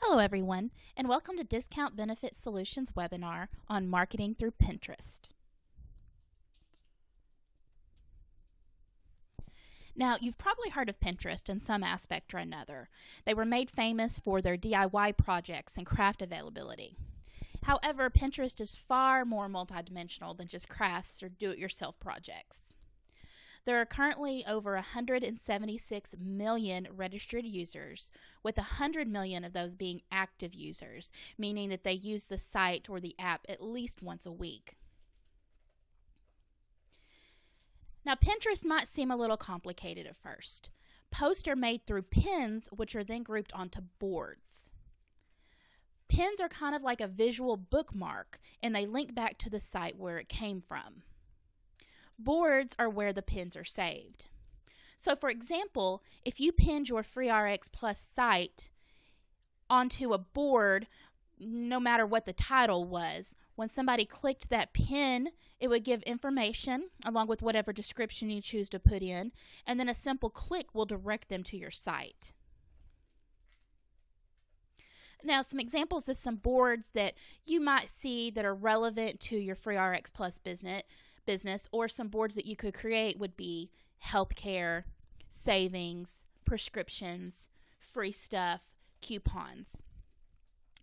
Hello everyone, and welcome to Discount Benefit Solutions webinar on marketing through Pinterest. Now, you've probably heard of Pinterest in some aspect or another. They were made famous for their DIY projects and craft availability. However, Pinterest is far more multidimensional than just crafts or do-it-yourself projects. There are currently over 176 million registered users, with 100 million of those being active users, meaning that they use the site or the app at least once a week. Now, Pinterest might seem a little complicated at first. Posts are made through pins, which are then grouped onto boards. Pins are kind of like a visual bookmark, and they link back to the site where it came from. Boards are where the pins are saved. So for example, if you pinned your FreeRxPlus site onto a board, no matter what the title was, when somebody clicked that pin, it would give information along with whatever description you choose to put in, and then a simple click will direct them to your site. Now, some examples of some boards that you might see that are relevant to your FreeRxPlus business, or some boards that you could create would be healthcare, savings, prescriptions, free stuff, coupons.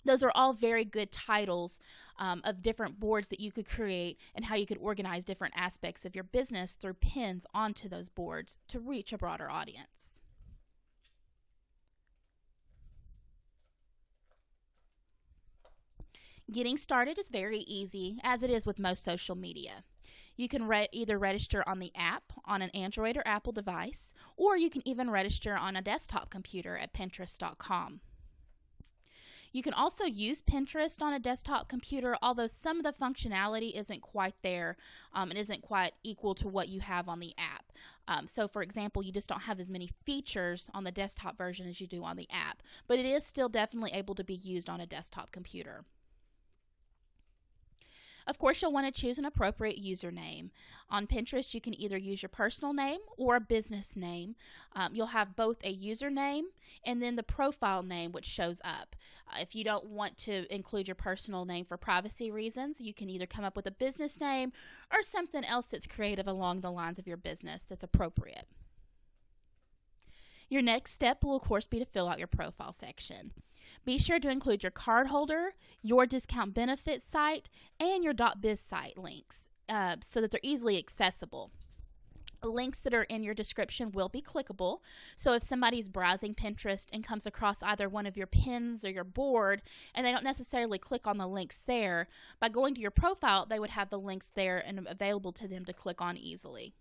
Those are all very good titles of different boards that you could create and how you could organize different aspects of your business through pins onto those boards to reach a broader audience. Getting started is very easy, as it is with most social media. You can either register on the app on an Android or Apple device, or you can even register on a desktop computer at Pinterest.com. You can also use Pinterest on a desktop computer, although some of the functionality isn't quite there and isn't quite equal to what you have on the app. So for example, you just don't have as many features on the desktop version as you do on the app, but it is still definitely able to be used on a desktop computer. Of course, you'll want to choose an appropriate username. On Pinterest, you can either use your personal name or a business name. You'll have both a username and then the profile name, which shows up. If you don't want to include your personal name for privacy reasons, you can either come up with a business name or something else that's creative along the lines of your business that's appropriate. Your next step will, of course, be to fill out your profile section. Be sure to include your card holder, your discount benefit site, and your .biz site links so that they're easily accessible. Links that are in your description will be clickable, so if somebody's browsing Pinterest and comes across either one of your pins or your board and they don't necessarily click on the links there, by going to your profile, they would have the links there and available to them to click on easily.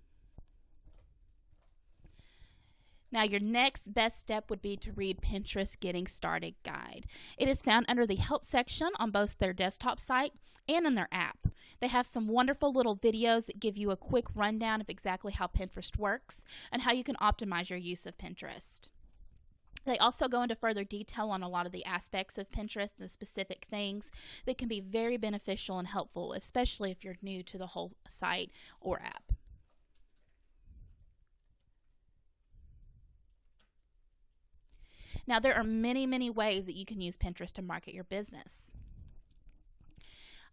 Now, your next best step would be to read Pinterest Getting Started Guide. It is found under the Help section on both their desktop site and in their app. They have some wonderful little videos that give you a quick rundown of exactly how Pinterest works and how you can optimize your use of Pinterest. They also go into further detail on a lot of the aspects of Pinterest and specific things that can be very beneficial and helpful, especially if you're new to the whole site or app. Now, there are many, many ways that you can use Pinterest to market your business.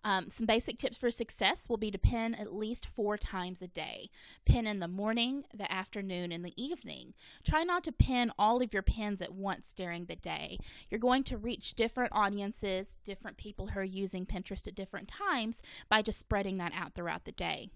Some basic tips for success will be to pin at least 4 times a day. Pin in the morning, the afternoon, and the evening. Try not to pin all of your pins at once during the day. You're going to reach different audiences, different people who are using Pinterest at different times by just spreading that out throughout the day.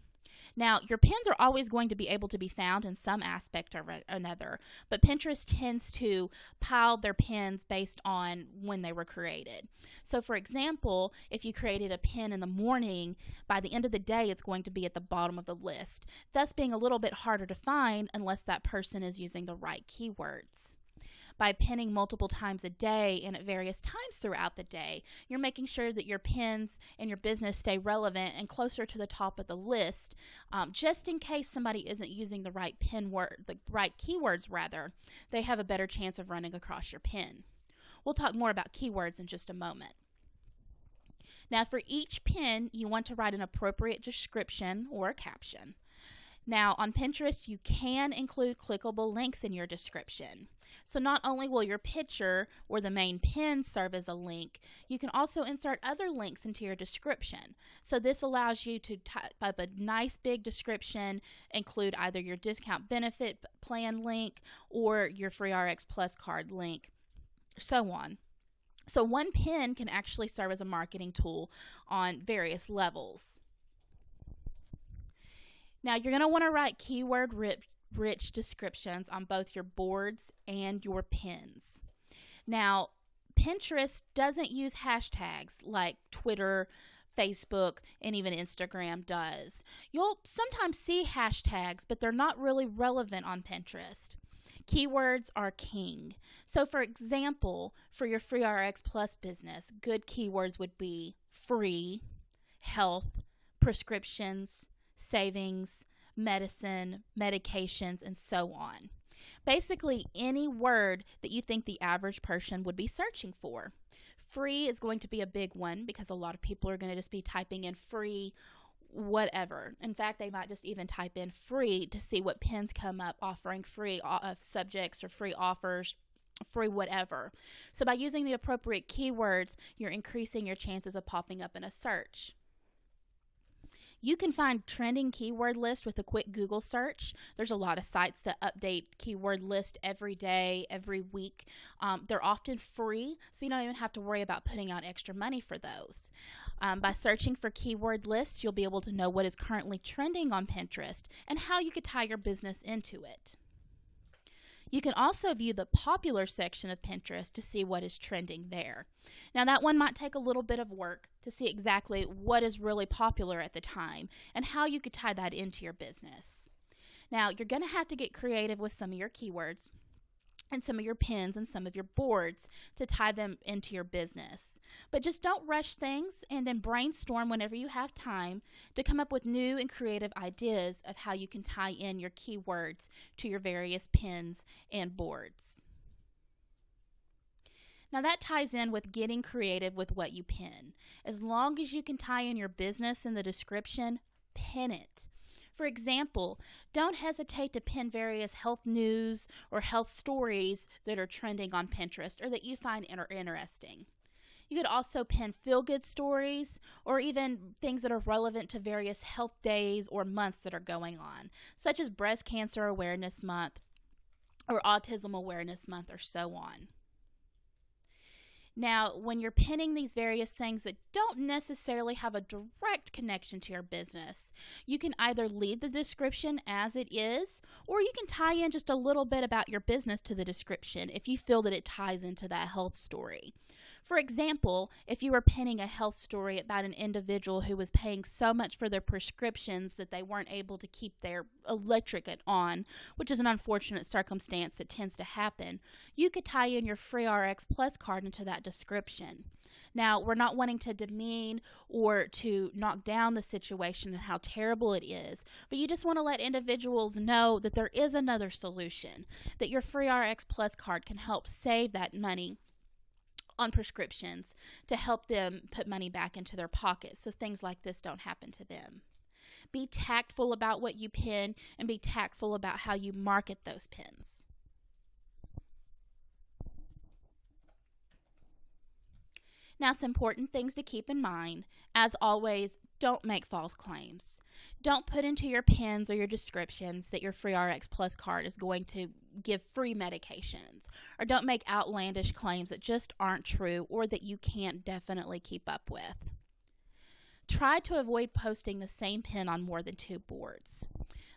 Now, your pins are always going to be able to be found in some aspect or another, but Pinterest tends to pile their pins based on when they were created. So, for example, if you created a pin in the morning, by the end of the day, it's going to be at the bottom of the list, thus being a little bit harder to find unless that person is using the right keywords. By pinning multiple times a day and at various times throughout the day, you're making sure that your pins and your business stay relevant and closer to the top of the list, just in case somebody isn't using the right keywords rather, they have a better chance of running across your pin. We'll talk more about keywords in just a moment. Now, for each pin, you want to write an appropriate description or a caption. Now, on Pinterest, you can include clickable links in your description. So not only will your picture or the main pin serve as a link, you can also insert other links into your description. So this allows you to type up a nice big description, include either your discount benefit plan link or your FreeRxPlus card link, so on. So one pin can actually serve as a marketing tool on various levels. Now, you're going to want to write keyword-rich descriptions on both your boards and your pins. Now, Pinterest doesn't use hashtags like Twitter, Facebook, and even Instagram does. You'll sometimes see hashtags, but they're not really relevant on Pinterest. Keywords are king. So, for example, for your FreeRxPlus business, good keywords would be free, health, prescriptions, savings, medicine, medications, and so on. Basically, any word that you think the average person would be searching for. Free is going to be a big one because a lot of people are going to just be typing in free whatever. In fact, they might just even type in free to see what pins come up offering free subjects or free offers, free whatever. So by using the appropriate keywords, you're increasing your chances of popping up in a search. You can find trending keyword lists with a quick Google search. There's a lot of sites that update keyword list every day, every week. They're often free, so you don't even have to worry about putting out extra money for those. By searching for keyword lists, you'll be able to know what is currently trending on Pinterest and how you could tie your business into it. You can also view the popular section of Pinterest to see what is trending there. Now, that one might take a little bit of work to see exactly what is really popular at the time and how you could tie that into your business. Now, you're going to have to get creative with some of your keywords and some of your pins and some of your boards to tie them into your business. But just don't rush things, and then brainstorm whenever you have time to come up with new and creative ideas of how you can tie in your keywords to your various pins and boards. Now that ties in with getting creative with what you pin. As long as you can tie in your business in the description, pin it. For example, don't hesitate to pin various health news or health stories that are trending on Pinterest or that you find interesting. You could also pin feel-good stories or even things that are relevant to various health days or months that are going on, such as Breast Cancer Awareness Month or Autism Awareness Month or so on. Now, when you're pinning these various things that don't necessarily have a direct connection to your business, you can either leave the description as it is, or you can tie in just a little bit about your business to the description if you feel that it ties into that health story. For example, if you were pinning a health story about an individual who was paying so much for their prescriptions that they weren't able to keep their electric on, which is an unfortunate circumstance that tends to happen, you could tie in your FreeRxPlus card into that description. Now, we're not wanting to demean or to knock down the situation and how terrible it is, but you just want to let individuals know that there is another solution, that your FreeRxPlus card can help save that money on prescriptions to help them put money back into their pockets so things like this don't happen to them. Be tactful about what you pin and be tactful about how you market those pins. Now, some important things to keep in mind. As always, don't make false claims. Don't put into your pins or your descriptions that your FreeRxPlus card is going to give free medications. Or don't make outlandish claims that just aren't true or that you can't definitely keep up with. Try to avoid posting the same pin on more than 2 boards.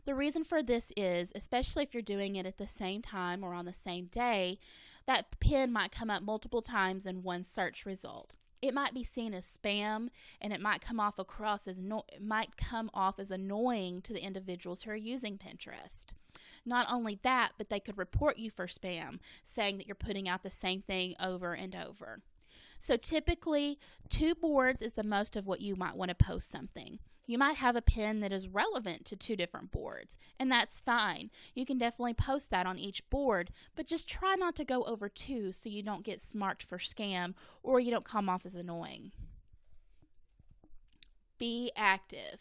The reason for this is, especially if you're doing it at the same time or on the same day, that pin might come up multiple times in one search result. It might be seen as spam, and it might come off as annoying to the individuals who are using Pinterest. Not only that, but they could report you for spam, saying that you're putting out the same thing over and over. So typically, 2 boards is the most of what you might want to post something. You might have a pin that is relevant to 2 different boards, and that's fine. You can definitely post that on each board, but just try not to go over 2 so you don't get marked for scam or you don't come off as annoying. Be active.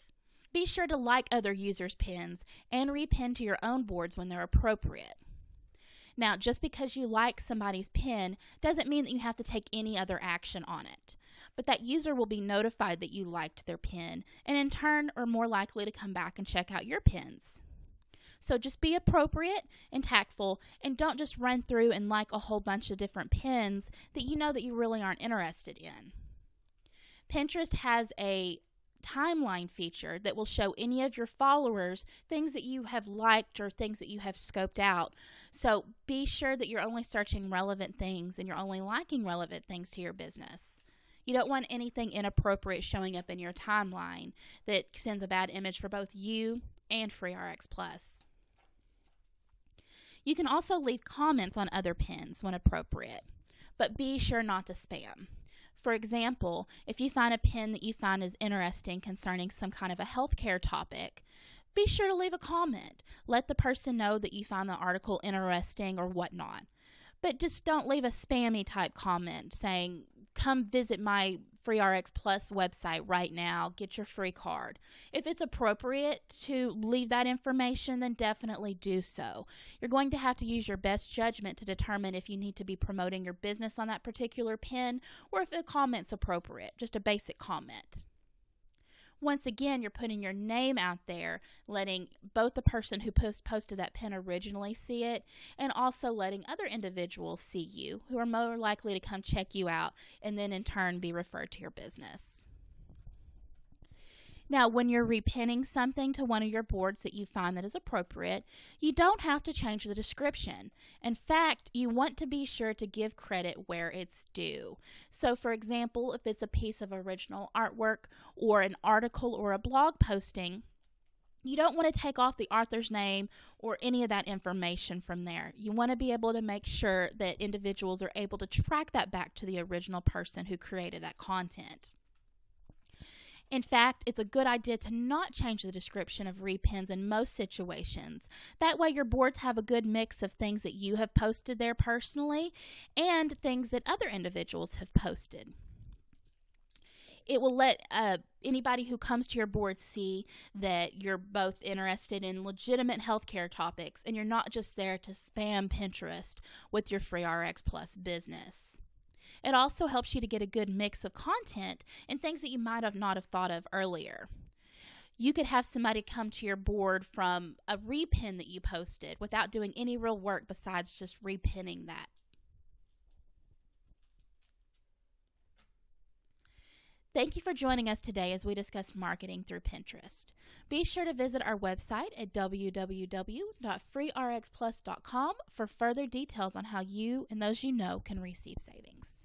Be sure to like other users' pins and repin to your own boards when they're appropriate. Now, just because you like somebody's pin doesn't mean that you have to take any other action on it. But that user will be notified that you liked their pin, and in turn are more likely to come back and check out your pins. So just be appropriate and tactful, and don't just run through and like a whole bunch of different pins that you know that you really aren't interested in. Pinterest has a timeline feature that will show any of your followers things that you have liked or things that you have scoped out. So be sure that you're only searching relevant things and you're only liking relevant things to your business. You don't want anything inappropriate showing up in your timeline that sends a bad image for both you and FreeRxPlus. You can also leave comments on other pins when appropriate, but be sure not to spam. For example, if you find a pin that you find is interesting concerning some kind of a healthcare topic, be sure to leave a comment. Let the person know that you find the article interesting or whatnot. But just don't leave a spammy type comment saying, come visit my FreeRxPlus website right now, get your free card. If it's appropriate to leave that information, then definitely do so. You're going to have to use your best judgment to determine if you need to be promoting your business on that particular pin or if a comment's appropriate, just a basic comment. Once again, you're putting your name out there, letting both the person who posted that pin originally see it, and also letting other individuals see you who are more likely to come check you out and then in turn be referred to your business. Now, when you're repinning something to one of your boards that you find that is appropriate, you don't have to change the description. In fact, you want to be sure to give credit where it's due. So, for example, if it's a piece of original artwork or an article or a blog posting, you don't want to take off the author's name or any of that information from there. You want to be able to make sure that individuals are able to track that back to the original person who created that content. In fact, it's a good idea to not change the description of repins in most situations. That way your boards have a good mix of things that you have posted there personally and things that other individuals have posted. It will let anybody who comes to your board see that you're both interested in legitimate healthcare topics and you're not just there to spam Pinterest with your FreeRxPlus business. It also helps you to get a good mix of content and things that you might have not have thought of earlier. You could have somebody come to your board from a repin that you posted without doing any real work besides just repinning that. Thank you for joining us today as we discuss marketing through Pinterest. Be sure to visit our website at www.freerxplus.com for further details on how you and those you know can receive savings.